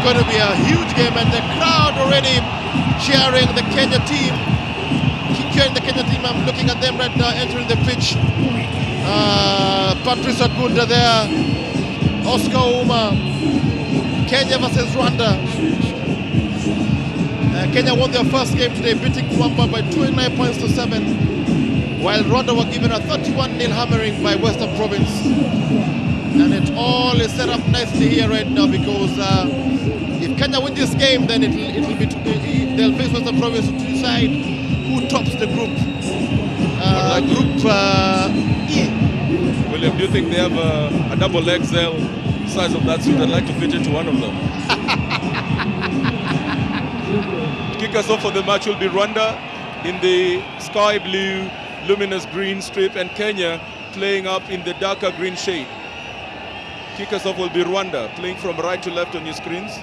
going to be a huge game, and the crowd already cheering the Kenya team. Cheering the Kenya team. I'm looking at them right now entering the pitch. Patrice Agunda there. Oscar Uma. Kenya versus Rwanda. Kenya won their first game today, beating Rwanda by 29 points to 7, while Rwanda were given a 31-0 hammering by Western Province. And it all is set up nicely here right now, because if Kenya win this game, then it'll be they'll face Western Province to decide who tops the group. Group E. William, do you think they have a double XL size of that suit? I'd like to fit into one of them. Kick us off for the match will be Rwanda in the sky blue, luminous green strip, and Kenya playing up in the darker green shade. Kick us off will be Rwanda, playing from right to left on your screens.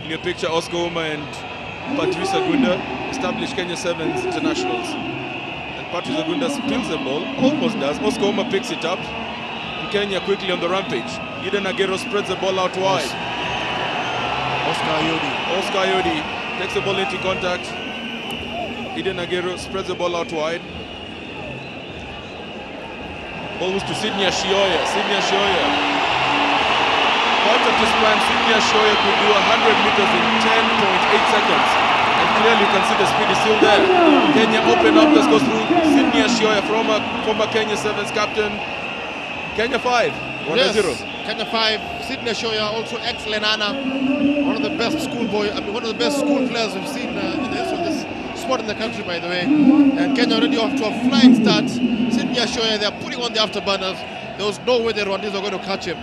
In your picture, Oscar Uma and Patrice Agunda, established Kenya Sevens internationals. And Patrice Agunda spills the ball, almost does. Oscar Uma picks it up. And Kenya quickly on the rampage. Eden Agero spreads the ball out wide. Oscar Ayodi takes the ball into contact. Eden Agero spreads the ball out wide. Ball moves to Sydney Ashioya. Out of this plan, Sydney Ashioya could do 100 meters in 10.8 seconds. And clearly you can see the speed is still there. Kenya open up, let's go through Sydney Ashioya, former Kenya Sevens captain. Kenya 5, 1-0. Kenya 5, Sydney Ashioya, also ex-Lenana, one of the best school players we've seen in the history of this sport in the country, by the way. And Kenya already off to a flying start. Sydney Ashioya, they're putting on the afterburners. There was no way the Rwandese were going to catch him.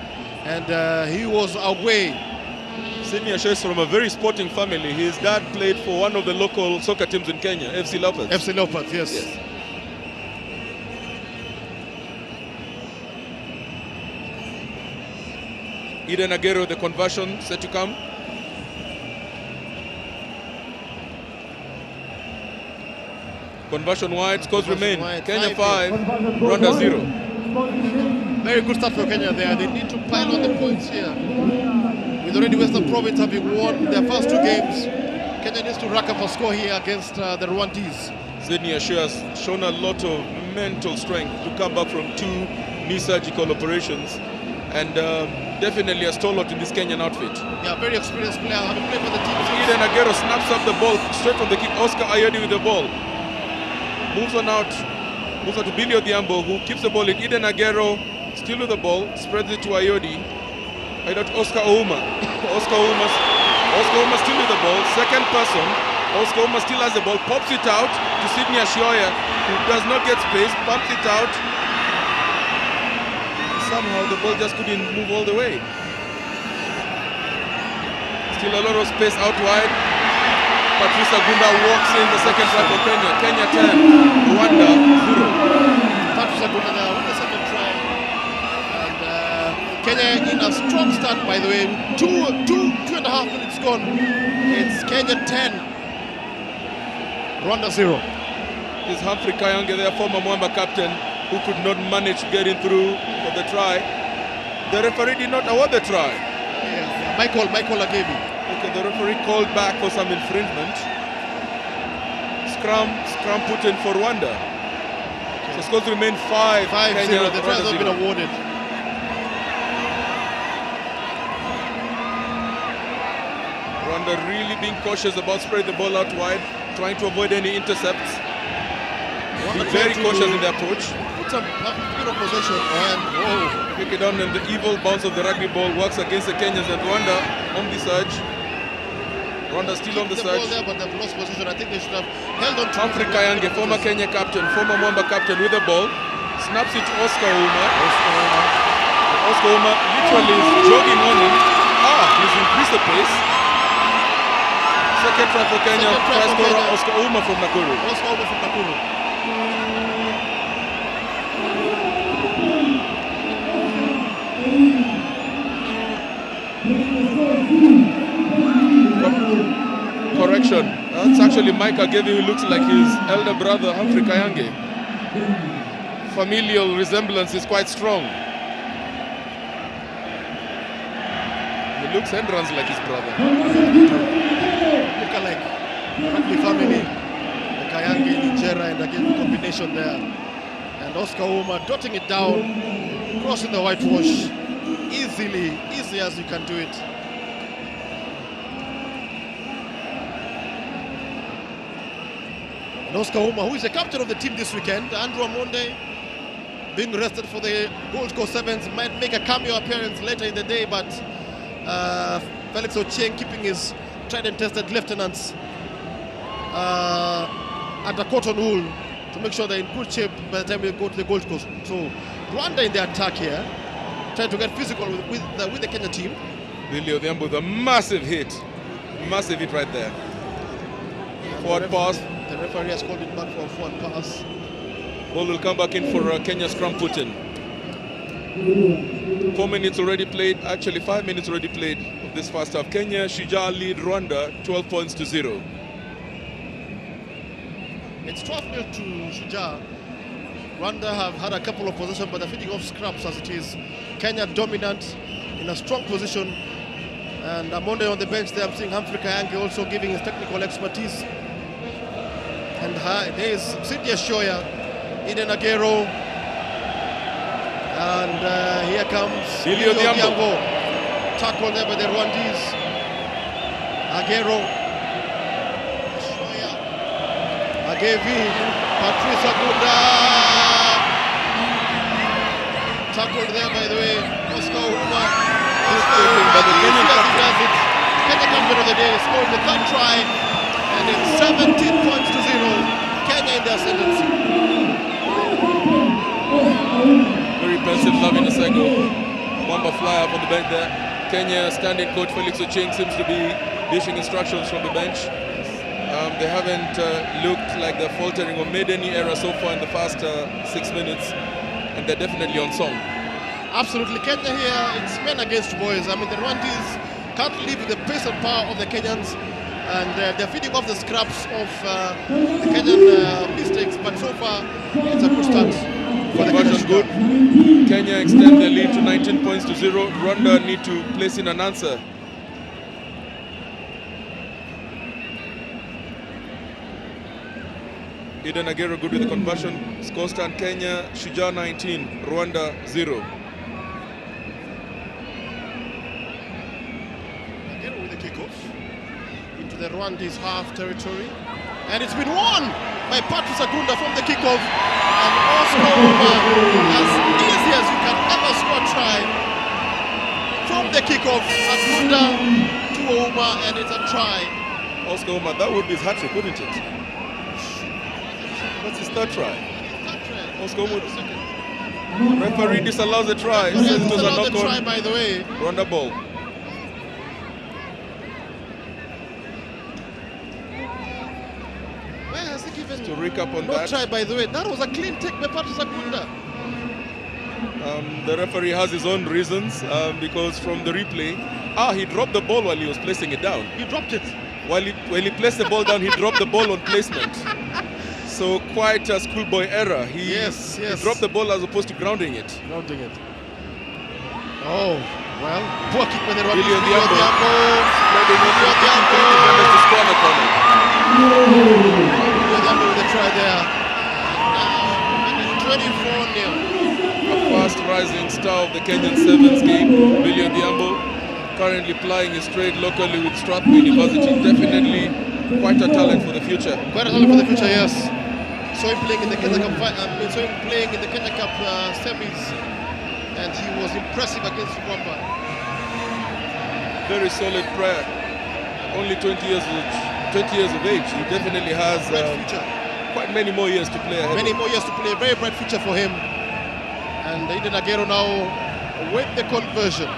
And he was away. Sydney Ashioya is from a very sporting family. His dad played for one of the local soccer teams in Kenya, FC Leopards. FC Leopards, yes. Eden Agero, the conversion set to come. Conversion wide, scores remain. Kenya 5, Rwanda 0. Very good start for Kenya there. They need to pile on the points here. With already Western Province having won their first 2 games, Kenya needs to rack up a score here against the Rwandese. Sydney Ashioya has shown a lot of mental strength to come back from 2 knee surgical operations. And definitely a stalwart in this Kenyan outfit. Yeah, very experienced player, having played for the team. Eden Agero snaps up the ball straight from the kick. Oscar Ayodi with the ball. Moves on to Billy Odhiambo, who keeps the ball in. Eden Agero still with the ball, spreads it to Ayodi. Oscar Ouma. Oscar Ouma still with the ball. Second person. Oscar Ouma still has the ball. Pops it out to Sydney Ashioya, who does not get space. Pumps it out. Somehow the ball just couldn't move all the way. Still a lot of space out wide. Patrice Agunda walks in the second try for Kenya. Kenya 10, Rwanda 0. Patrice Agunda there with the second try. And Kenya in a strong start, by the way. 2.5 minutes gone. It's Kenya 10, Rwanda 0. Is Humphrey Kayange, their former Mwamba captain, who could not manage to get in through for the try. The referee did not award the try. Yeah. Michael Agevi. Okay, the referee called back for some infringement. Scrum put in for Rwanda. Okay. So scores remain 5-0. The try has not been awarded. Rwanda really being cautious about spreading the ball out wide, trying to avoid any intercepts. Be very cautious in their approach. Put some bit of possession and kick it down, and the evil bounce of the rugby ball works against the Kenyans, and Rwanda on the surge. Rwanda still on the surge. There, but they've lost position. I think they should have held on to Humphrey Kayange, former Kenya captain, former Mwamba captain, with the ball. Snaps it to Oscar Ouma. Oscar Ouma literally is jogging on him. He's increased the pace. Second try for Kenya. Try scorer Oscar Ouma from Nakuru. Correction. That's actually Mike Agevi, who looks like his elder brother, Humphrey Kayange. familial resemblance is quite strong. He looks and runs like his brother. Look alike. Rugby family. The Kayange, Nijera, and again the combination there. And Oscar Ouma dotting it down, crossing the whitewash. Easy as you can do it. And Oscar Ouma, who is the captain of the team this weekend, Andrew Amonde, being rested for the Gold Coast Sevens, might make a cameo appearance later in the day, but Felix Ochieng keeping his tried and tested lieutenants at a cotton wool to make sure they're in good shape by the time we go to the Gold Coast. So Rwanda in the attack here, trying to get physical with the Kenya team. Billy Odhiambo with a massive hit right there. Forward pass. The referee has called it back for a forward pass. Ball will come back in for Kenya scrum put-in. 4 minutes already played, actually 5 minutes already played of this first half. Kenya, Shujaa lead Rwanda 12 points to 0. It's 12-0 to Shujaa. Rwanda have had a couple of possessions, but they're feeding off scraps as it is. Kenya dominant in a strong position. And Amonde on the bench there, I'm seeing Humphrey Kayange also giving his technical expertise. And there is Cynthia Shoya, Eden Agero. And here comes Billy Odhiambo. Tackled there by the Rwandese. Agero. Shoya. Agevi. Patrice Agunda. Tackled there by the way. Oscar Ouma. But the Kenyan does it. Kenya captain of the day scored the third try. And it's 17 points to 0. Kenya in the ascendancy. Very pensive Lavin Asego. Wamba fly up on the bench there. Kenya standing coach Felix Ochieng seems to be dishing instructions from the bench. They haven't looked like they're faltering or made any error so far in the first 6 minutes. And they're definitely on song. Absolutely. Kenya here, it's men against boys. I mean, the Rwandese can't live with the pace and power of the Kenyans. And they're feeding off the scraps of the Kenyan mistakes. But so far, it's a good start for the Kenyan. Good. Kenya extend their lead to 19 points to 0. Rwanda need to place in an answer. Eden Agero good with the conversion. Score stand Kenya, Shujaa 19, Rwanda 0. Agero with the kickoff into the Rwandese half territory. And it's been won by Patrice Agunda from the kickoff. And Oscar Ouma, as easy as you can ever score a try from the kickoff. Agunda to Ouma, and it's a try. Oscar Ouma, that would be his hat-trick, wouldn't it? That's his third try. Oscar Ouma. Referee disallows the try. Says it was a knock on. Try, by the way. Rwanda ball. Where has he given To recap on no that. try, by the way? That was a clean take by Patrice Agunda. The referee has his own reasons because from the replay, he dropped the ball while he was placing it down. He dropped it. While he placed the ball down, he dropped the ball on placement. So quite a schoolboy error. He dropped the ball as opposed to grounding it. Grounding it. Oh, well, poor kick by the Billy Rwandese. Odhiambo spreading it Billy to Odhiambo. defenders to score on the corner. Billy Odhiambo with the try there. 24-0. A fast rising star of the Kenyan Sevens game, Billy Odhiambo, currently plying his trade locally with Strathmore University. Definitely quite a talent for the future. Quite a talent for the future, yes. Saw him playing in the Kenya Cup, semis, and he was impressive against Rwanda. Very solid player. Only 20 years of age. He definitely has quite many more years to play ahead. Many more years to play. Very bright future for him. And Eden Agero now with the conversion.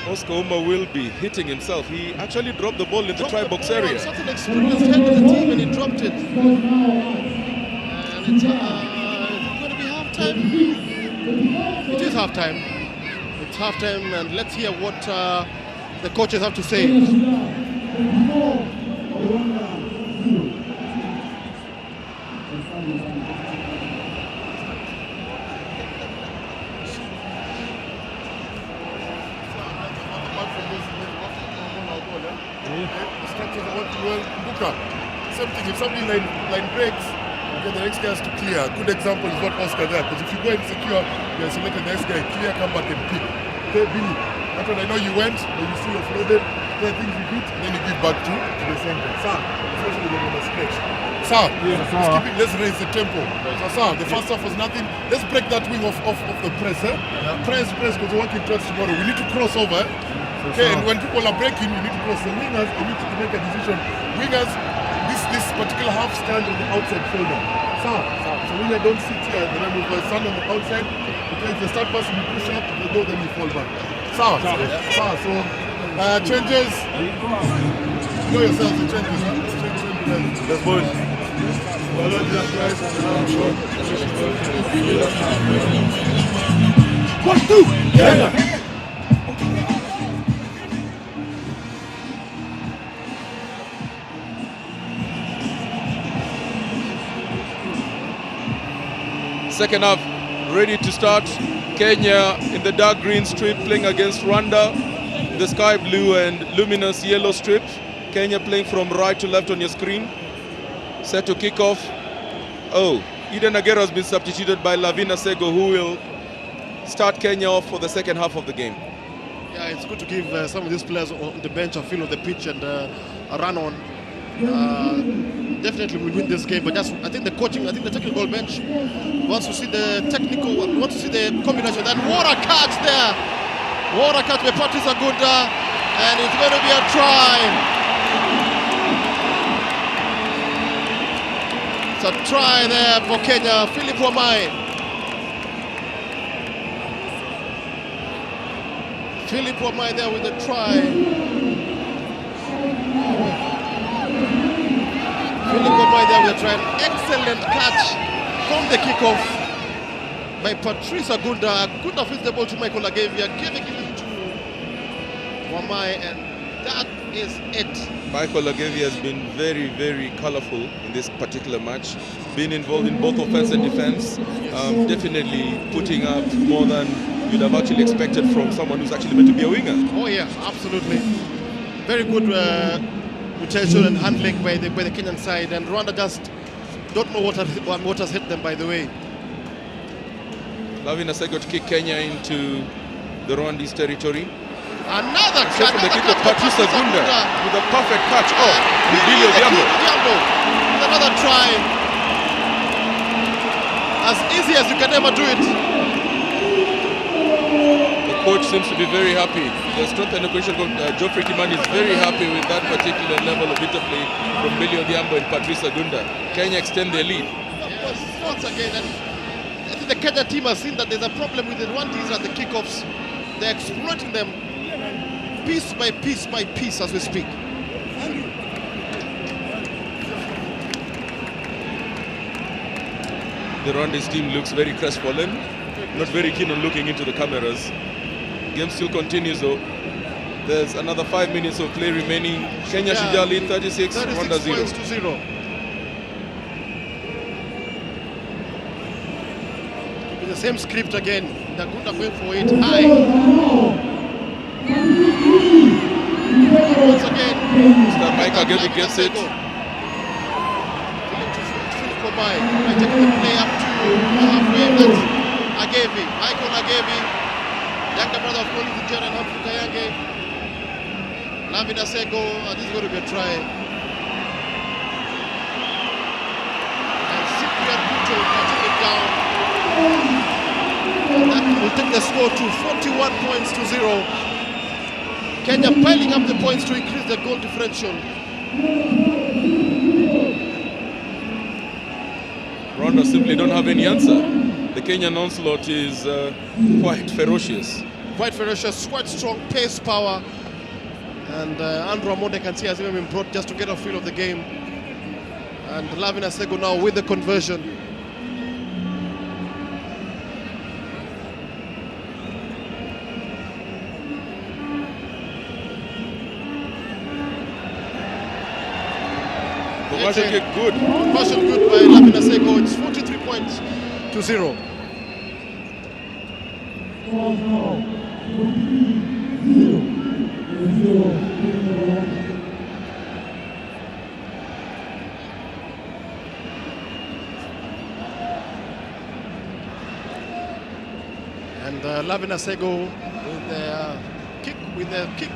Oscar Ouma will be hitting himself. He actually dropped the ball in the try box area. Such an experienced head of the team, and he dropped it. And it's going to be halftime. It is halftime. It's halftime, and let's hear what the coaches have to say. Same thing, if somebody line breaks, okay, the next guy has to clear. Good example is what Oscar there, because if you go insecure, you select the next guy, clear, come back and pick. Okay, Billy, that one I know you went, but you still offloaded. There are things you hit, and then you give back to the center. Sir, especially when you're on a stretch. Sir, let's raise the tempo. So, sir, the first half was nothing. Let's break that wing off the press. Press, because we're working towards tomorrow. We need to cross over. Okay, and when people are breaking, we need to cross. The wingers, we need to make a decision. Wingers, this particular half stand on the outside shoulder. So winger don't sit here, and then we stand on the outside. Okay, if they start passing, you push up, they go, then you fall back. So changes. Know yourselves, the changes. That's good. One, two, yeah. Second half ready to start. Kenya in the dark green strip playing against Rwanda, the sky blue and luminous yellow strip. Kenya playing from right to left on your screen. Set to kick off. Oh, Eden Agero has been substituted by Lavina Sego, who will start Kenya off for the second half of the game. Yeah, it's good to give some of these players on the bench a feel of the pitch and a run on. Definitely will win this game, but just I think the technical bench wants to see the combination. That what a catch there! What a catch by Patrice Agunda, and it's going to be a try. It's a try there for Kenya. Philip Wamai. Philip Wamai there with the try. Philip Wamai there with a try. An excellent catch from the kickoff by Patrice Agunda. Agunda fits the ball to Michael Agevia, giving it to Wamai, and that is it. Michael Agevia has been very, very colorful in this particular match. Been involved in both offense and defense. Definitely putting up more than you'd have actually expected from someone who's actually meant to be a winger. Oh yeah, absolutely. Very good rotation and handling by the Kenyan side, and Rwanda just don't know what has hit them, by the way. Lavina Sego to kick Kenya into the Rwandese territory. Another catch from the kick of Patrice Agunda with a perfect catch. Oh, Billy Odhiambo. Another try. As easy as you can ever do it. The coach seems to be very happy. The strength and equation coach, Geoffrey Kimani, is very happy with that particular level of interplay from Billy Odhiambo and Patrice Agunda. Kenya extend their lead. Once again, and I think the Kenya team has seen that there's a problem with the Rwandese at the kickoffs. They're exploiting them piece by piece as we speak. The Rwandese team looks very crestfallen, not very keen on looking into the cameras. Game still continues though. There's another 5 minutes of play remaining. Kenya Shujaa lead 36, Rwanda 0. Points to 0. With the same script again. Agunda going for it high. Once again. Mr. Mike Agevia gets it. By taking the play up to halfway. That's Agevia, Michael Agevia, younger brother of Collins Injera and Humphrey Kayange. Lavina Sego, this is going to be a try. And Cyprian Buto catching it down. And that will take the score to 41 points to 0. Kenya piling up the points to increase the goal differential. Rwanda simply don't have any answer. The Kenyan onslaught is quite ferocious. Quite ferocious, quite strong pace, power. And Andrew Amonde can see has even been brought just to get a feel of the game. And Lavina Sego now with the conversion. The Commercial kick, good. Commercial good by Lavina Sego. It's 43 points to 0. And Lavina Sego with the kick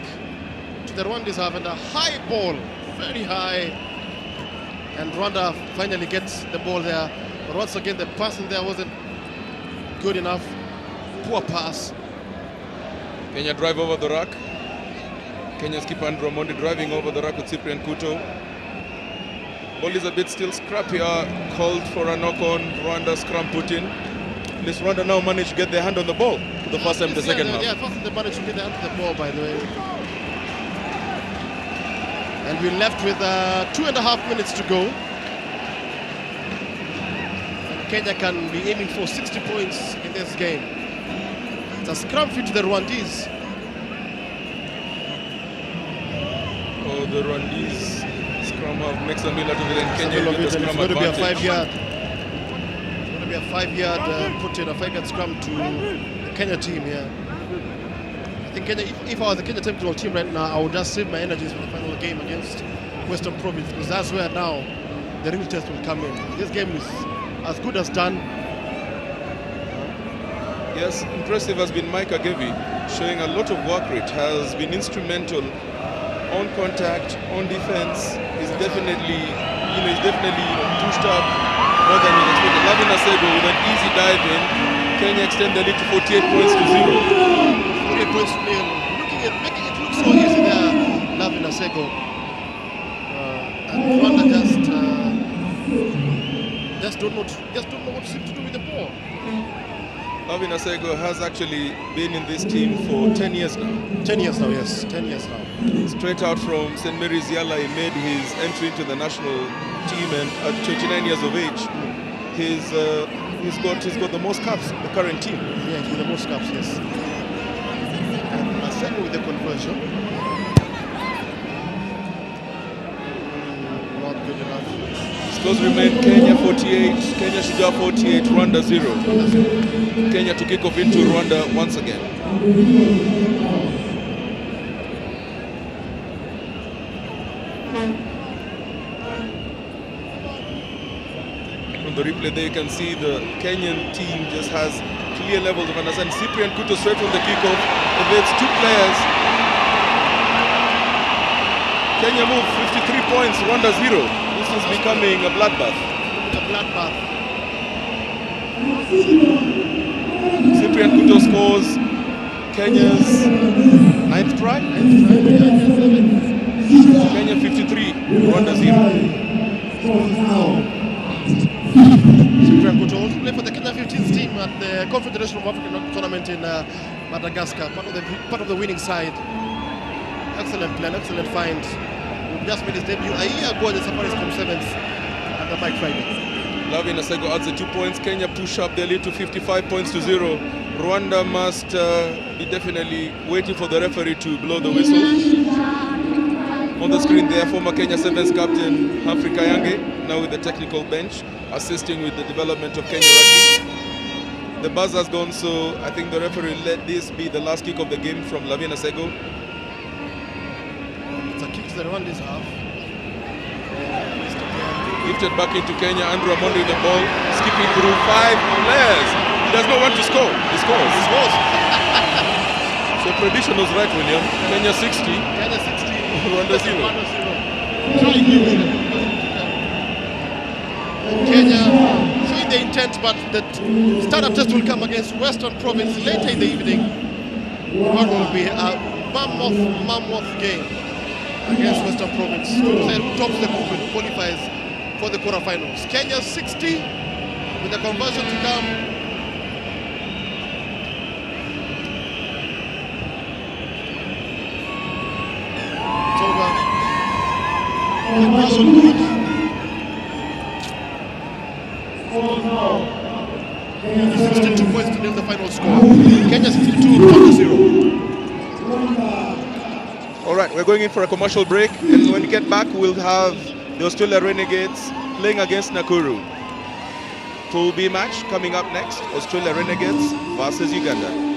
to the Rwandans half, and a high ball, very high. And Rwanda finally gets the ball there. But once again, the passing there wasn't good enough. Poor pass. Kenya drive over the rack. Kenya's keeper Andrew Amondi driving over the rack with Cyprian Kuto. Ball is a bit still scrappier. Called for a knock on. Rwanda scrum put in. This Rwanda now managed to get their hand on the ball for the first time in the second half. Yeah, first time they managed to get their hand on the ball, by the way. And we're left with 2.5 minutes to go. And Kenya can be aiming for 60 points in this game. It's a scrum fit to the Rwandese. Oh, the Rwandese scrum half makes a meal out of it, and Kenya with the scrum it's going to be a advantage. 5-yard. It's going to be a 5-yard put in, a 5-yard scrum to the Kenya team here. I think Kenya, if I was the Kenya technical team right now, I would just save my energies for the final game against Western Province, because that's where now the real test will come in. This game is as good as done. Yes, impressive has been Mike Agevi, showing a lot of work rate, has been instrumental on contact, on defense. He's definitely, pushed up more than was expected. Lavina Sego with an easy dive in. Kenya extend the lead to 48 points to 0. 48 points to 0. Making it look so easy there, Lavina Sego. And Rwanda just don't know what to do with the ball. Lavina Sego has actually been in this team for 10 years now. 10 years now, yes. 10 years now. Straight out from St. Mary's Yala, he made his entry into the national team, and at 29 years of age, he's got the most caps in the current team. Yeah, he's got the most caps, yes. And Masego with the conversion. Not good enough. Scores remain Kenya 48, Kenya Shujaa 48, Rwanda 0. Kenya to kick off into Rwanda once again. On the replay there you can see the Kenyan team just has clear levels of understanding. Cyprian Kuto straight from the kickoff, evades 2 players. Kenya move 53 points, Rwanda 0. This is becoming a bloodbath. Cyprian Kuto scores Kenya's 9th try. Kenya 53, Rwanda 0. Cyprian Kuto also played for the Kenya 15th team at the Confederation of African Tournament in Madagascar, part of the winning side. Excellent plan, excellent find. Just made his debut a year ago at the Safaricom 7th under Mike Friday. Lavina Sego adds the 2 points. Kenya push up their lead to 55 points to 0. Rwanda must be definitely waiting for the referee to blow the whistle. On the screen there, former Kenya Sevens captain Humphrey Kayange, now with the technical bench, assisting with the development of Kenya rugby. The buzz has gone, so I think the referee let this be the last kick of the game from Lavina Sego. It's a kick to the Rwandans half. Lifted back into Kenya, Andrew Amondi with the ball, skipping through 5 players. He does not want to score. He scores. He scores. So prediction was right, William. Kenya 60. Kenya 60. Rwanda 0. Kenya showing the intent, but the startup test will come against Western Province later in the evening. What will be a mammoth game against Western Province. Who tops the group and qualifies for the quarterfinals. Kenya 60 with the conversion to come. It's over. Conversion good. Kenya 62 points to nil the final score. Kenya 62, Rwanda 0. All right, we're going in for a commercial break, and when we get back, we'll have The Australia Renegades playing against Nakuru. Pool B match coming up next. Australia Renegades versus Uganda.